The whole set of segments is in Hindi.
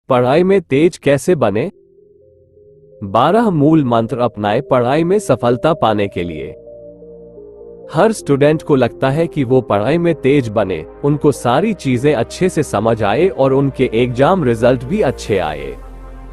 पढ़ाई में तेज कैसे बने? 12 मूल मंत्र अपनाएं पढ़ाई में सफलता पाने के लिए। हर स्टूडेंट को लगता है कि वो पढ़ाई में तेज बने, उनको सारी चीजें अच्छे से समझ आए और उनके एग्जाम रिजल्ट भी अच्छे आए।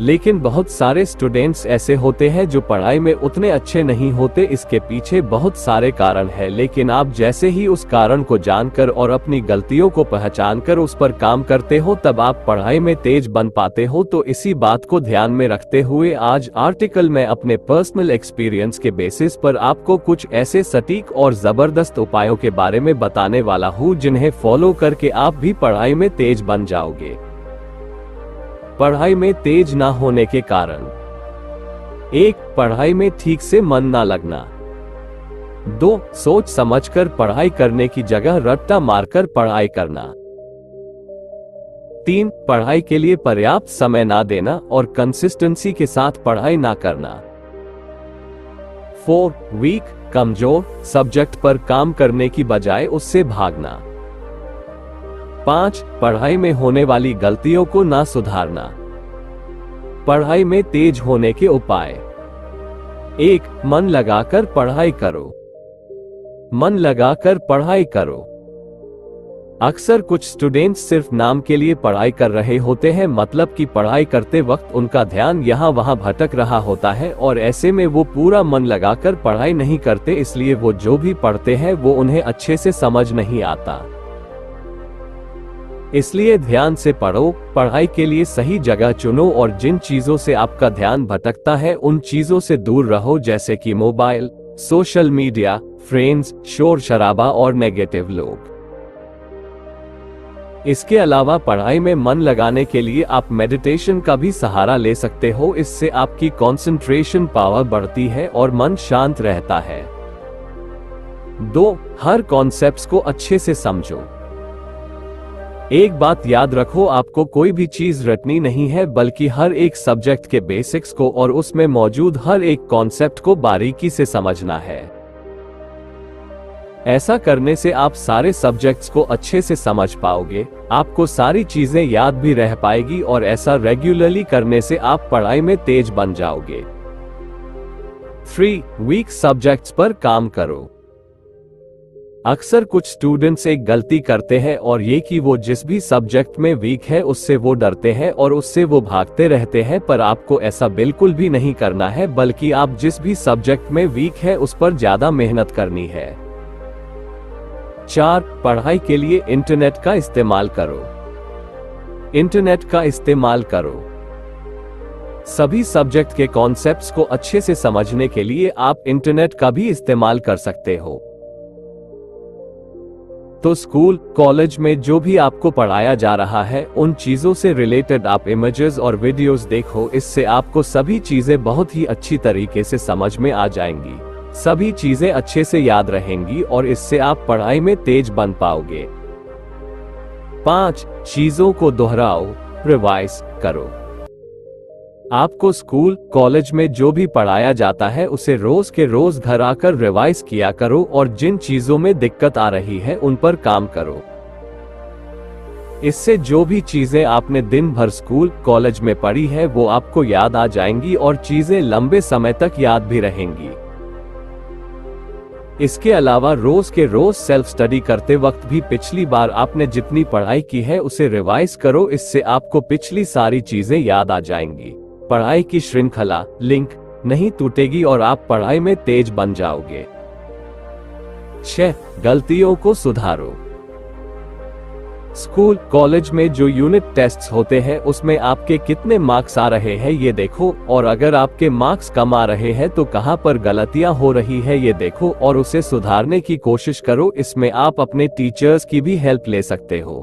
लेकिन बहुत सारे स्टूडेंट्स ऐसे होते हैं जो पढ़ाई में उतने अच्छे नहीं होते। इसके पीछे बहुत सारे कारण हैं, लेकिन आप जैसे ही उस कारण को जानकर और अपनी गलतियों को पहचानकर उस पर काम करते हो, तब आप पढ़ाई में तेज बन पाते हो। तो इसी बात को ध्यान में रखते हुए आज आर्टिकल में अपने पर्सनल एक्सपीरियंस के बेसिस पर आपको कुछ ऐसे सटीक और जबरदस्त उपायों के बारे में बताने वाला हूँ जिन्हें फॉलो करके आप भी पढ़ाई में तेज बन जाओगे। पढ़ाई में तेज ना होने के कारण। 1. पढ़ाई में ठीक से मन ना लगना। 2. सोच समझकर पढ़ाई करने की जगह रट्टा मारकर पढ़ाई करना। 3. पढ़ाई के लिए पर्याप्त समय ना देना और कंसिस्टेंसी के साथ पढ़ाई ना करना। 4. वीक, कमजोर सब्जेक्ट पर काम करने की बजाय उससे भागना। 5. पढ़ाई में होने वाली गलतियों को ना सुधारना। पढ़ाई में तेज होने के उपाय। 1. मन लगाकर पढ़ाई करो। मन लगाकर पढ़ाई करो। अक्सर कुछ स्टूडेंट्स सिर्फ नाम के लिए पढ़ाई कर रहे होते हैं, मतलब कि पढ़ाई करते वक्त उनका ध्यान यहाँ वहाँ भटक रहा होता है और ऐसे में वो पूरा मन लगाकर पढ़ाई नहीं करते, इसलिए वो जो भी पढ़ते हैं वो उन्हें अच्छे से समझ नहीं आता। इसलिए ध्यान से पढ़ो, पढ़ाई के लिए सही जगह चुनो और जिन चीजों से आपका ध्यान भटकता है उन चीजों से दूर रहो, जैसे कि मोबाइल, सोशल मीडिया, फ्रेंड्स, शोर शराबा और नेगेटिव लोग। इसके अलावा पढ़ाई में मन लगाने के लिए आप मेडिटेशन का भी सहारा ले सकते हो। इससे आपकी कंसंट्रेशन पावर बढ़ती है और मन शांत रहता है। 2. हर कॉन्सेप्ट्स को अच्छे से समझो। एक बात याद रखो, आपको कोई भी चीज रटनी नहीं है, बल्कि हर एक सब्जेक्ट के बेसिक्स को और उसमें मौजूद हर एक कॉन्सेप्ट को बारीकी से समझना है। ऐसा करने से आप सारे सब्जेक्ट्स को अच्छे से समझ पाओगे, आपको सारी चीजें याद भी रह पाएगी और ऐसा रेगुलरली करने से आप पढ़ाई में तेज बन जाओगे। 3. वीक सब्जेक्ट्स पर काम करो। अक्सर कुछ स्टूडेंट्स एक गलती करते हैं और ये कि वो जिस भी सब्जेक्ट में वीक है उससे वो डरते हैं और उससे वो भागते रहते हैं, पर आपको ऐसा बिल्कुल भी नहीं करना है, बल्कि आप जिस भी सब्जेक्ट में वीक है उस पर ज्यादा मेहनत करनी है। 4. पढ़ाई के लिए इंटरनेट का इस्तेमाल करो। इंटरनेट का इस्तेमाल करो। सभी सब्जेक्ट के कॉन्सेप्ट्स को अच्छे से समझने के लिए आप इंटरनेट का भी इस्तेमाल कर सकते हो। तो स्कूल, कॉलेज में जो भी आपको पढ़ाया जा रहा है उन चीजों से रिलेटेड आप इमेजेस और वीडियोस देखो। इससे आपको सभी चीजें बहुत ही अच्छी तरीके से समझ में आ जाएंगी, सभी चीजें अच्छे से याद रहेंगी और इससे आप पढ़ाई में तेज बन पाओगे। 5. चीजों को दोहराओ, रिवाइज करो। आपको स्कूल, कॉलेज में जो भी पढ़ाया जाता है उसे रोज के रोज घर आकर रिवाइज किया करो और जिन चीजों में दिक्कत आ रही है उन पर काम करो। इससे जो भी चीजें आपने दिन भर स्कूल, कॉलेज में पढ़ी है वो आपको याद आ जाएंगी और चीजें लंबे समय तक याद भी रहेंगी। इसके अलावा रोज के रोज सेल्फ स्टडी करते वक्त भी पिछली बार आपने जितनी पढ़ाई की है उसे रिवाइज करो। इससे आपको पिछली सारी चीजें याद आ जाएंगी, पढ़ाई की श्रृंखला, लिंक नहीं टूटेगी और आप पढ़ाई में तेज बन जाओगे। 6. गलतियों को सुधारो। स्कूल, कॉलेज में जो यूनिट टेस्ट्स होते हैं उसमें आपके कितने मार्क्स आ रहे हैं ये देखो, और अगर आपके मार्क्स कम आ रहे हैं तो कहां पर गलतियां हो रही है ये देखो और उसे सुधारने की कोशिश करो। इसमें आप अपने टीचर्स की भी हेल्प ले सकते हो।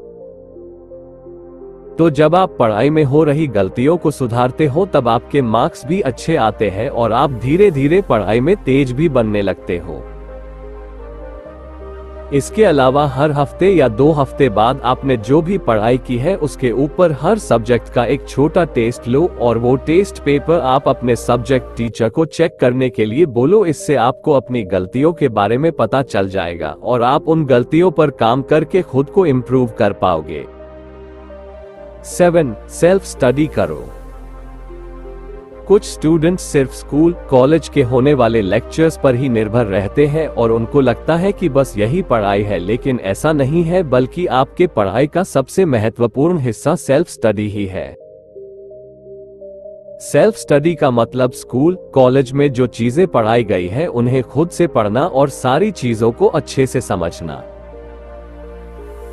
तो जब आप पढ़ाई में हो रही गलतियों को सुधारते हो तब आपके मार्क्स भी अच्छे आते हैं और आप धीरे धीरे पढ़ाई में तेज भी बनने लगते हो। इसके अलावा हर हफ्ते या 2 हफ्ते बाद आपने जो भी पढ़ाई की है उसके ऊपर हर सब्जेक्ट का एक छोटा टेस्ट लो और वो टेस्ट पेपर आप अपने सब्जेक्ट टीचर को चेक करने के लिए बोलो। इससे आपको अपनी गलतियों के बारे में पता चल जाएगा और आप उन गलतियों पर काम करके खुद को इम्प्रूव कर पाओगे। 7. सेल्फ स्टडी करो। कुछ स्टूडेंट्स सिर्फ स्कूल कॉलेज के होने वाले लेक्चर्स पर ही निर्भर रहते हैं और उनको लगता है कि बस यही पढ़ाई है, लेकिन ऐसा नहीं है, बल्कि आपके पढ़ाई का सबसे महत्वपूर्ण हिस्सा सेल्फ स्टडी ही है। सेल्फ स्टडी का मतलब स्कूल कॉलेज में जो चीजें पढ़ाई गई है उन्हें खुद से पढ़ना और सारी चीजों को अच्छे से समझना।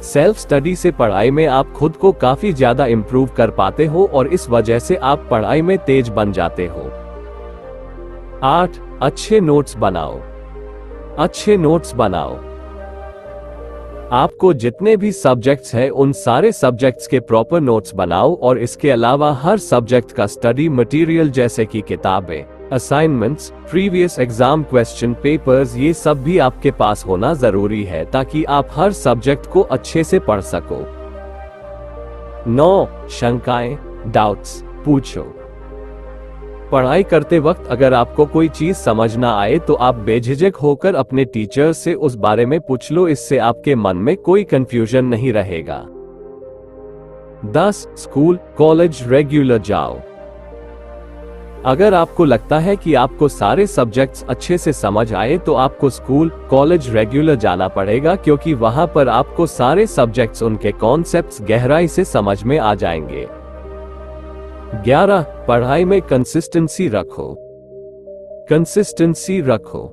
सेल्फ स्टडी से पढ़ाई में आप खुद को काफी ज्यादा इम्प्रूव कर पाते हो और इस वजह से आप पढ़ाई में तेज बन जाते हो। 8. अच्छे नोट्स बनाओ। अच्छे नोट्स बनाओ। आपको जितने भी सब्जेक्ट्स हैं उन सारे सब्जेक्ट्स के प्रॉपर नोट्स बनाओ और इसके अलावा हर सब्जेक्ट का स्टडी मटेरियल जैसे कि किताबें, assignments, previous exam question papers, ये सब भी आपके पास होना जरूरी है ताकि आप हर सब्जेक्ट को अच्छे से पढ़ सको। 9. शंकाएं डाउट्स पूछो। पढ़ाई करते वक्त अगर आपको कोई चीज समझ ना आए तो आप बेझिझक होकर अपने टीचर से उस बारे में पूछ लो, इससे आपके मन में कोई कंफ्यूजन नहीं रहेगा। 10. स्कूल कॉलेज रेगुलर जाओ। अगर आपको लगता है कि आपको सारे सब्जेक्ट्स अच्छे से समझ आए तो आपको स्कूल कॉलेज रेगुलर जाना पड़ेगा, क्योंकि वहां पर आपको सारे सब्जेक्ट्स उनके कॉन्सेप्ट्स गहराई से समझ में आ जाएंगे। 11. पढ़ाई में कंसिस्टेंसी रखो। कंसिस्टेंसी रखो।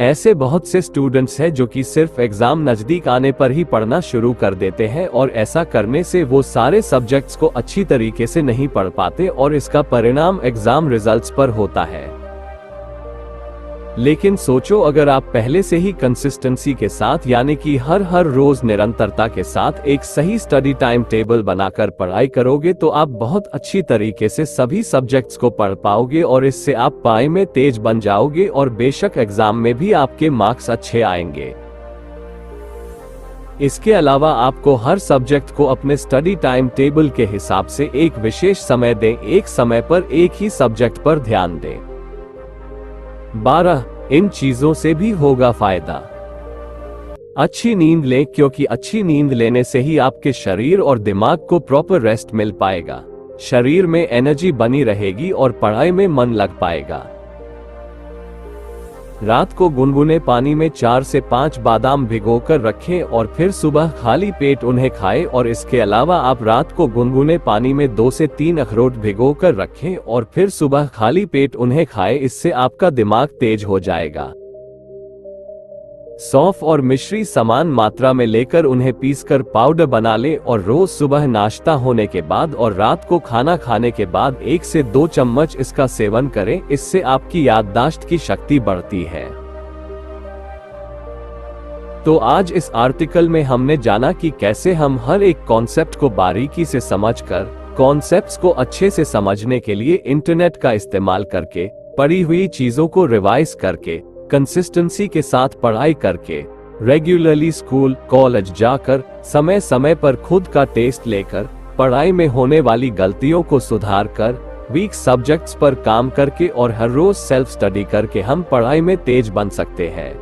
ऐसे बहुत से स्टूडेंट्स हैं जो कि सिर्फ एग्जाम नजदीक आने पर ही पढ़ना शुरू कर देते हैं और ऐसा करने से वो सारे सब्जेक्ट्स को अच्छी तरीके से नहीं पढ़ पाते और इसका परिणाम एग्जाम रिजल्ट्स पर होता है। लेकिन सोचो, अगर आप पहले से ही कंसिस्टेंसी के साथ यानी कि हर रोज निरंतरता के साथ एक सही स्टडी टाइम टेबल बनाकर पढ़ाई करोगे तो आप बहुत अच्छी तरीके से सभी सब्जेक्ट्स को पढ़ पाओगे और इससे आप पढ़ाई में तेज बन जाओगे और बेशक एग्जाम में भी आपके मार्क्स अच्छे आएंगे। इसके अलावा आपको हर सब्जेक्ट को अपने स्टडी टाइम टेबल के हिसाब से एक विशेष समय दें, एक समय पर एक ही सब्जेक्ट पर ध्यान दें। 12. इन चीजों से भी होगा फायदा। अच्छी नींद लें, क्योंकि अच्छी नींद लेने से ही आपके शरीर और दिमाग को प्रॉपर रेस्ट मिल पाएगा, शरीर में एनर्जी बनी रहेगी और पढ़ाई में मन लग पाएगा। रात को गुनगुने पानी में 4 से 5 बादाम भिगोकर रखें और फिर सुबह खाली पेट उन्हें खाएं, और इसके अलावा आप रात को गुनगुने पानी में 2 से 3 अखरोट भिगोकर रखें और फिर सुबह खाली पेट उन्हें खाएं। इससे आपका दिमाग तेज हो जाएगा। सौंफ और मिश्री समान मात्रा में लेकर उन्हें पीसकर पाउडर बना लें और रोज सुबह नाश्ता होने के बाद और रात को खाना खाने के बाद 1 से 2 चम्मच इसका सेवन करें। इससे आपकी याददाश्त की शक्ति बढ़ती है। तो आज इस आर्टिकल में हमने जाना कि कैसे हम हर एक कॉन्सेप्ट को बारीकी से समझकर, कॉन्सेप्ट्स को अच्छे से समझने के लिए इंटरनेट का इस्तेमाल करके, पढ़ी हुई चीजों को रिवाइज करके, कंसिस्टेंसी के साथ पढ़ाई करके, रेगुलरली स्कूल कॉलेज जाकर, समय समय पर खुद का टेस्ट लेकर, पढ़ाई में होने वाली गलतियों को सुधार कर, वीक सब्जेक्ट्स पर काम करके और हर रोज सेल्फ स्टडी करके हम पढ़ाई में तेज बन सकते हैं।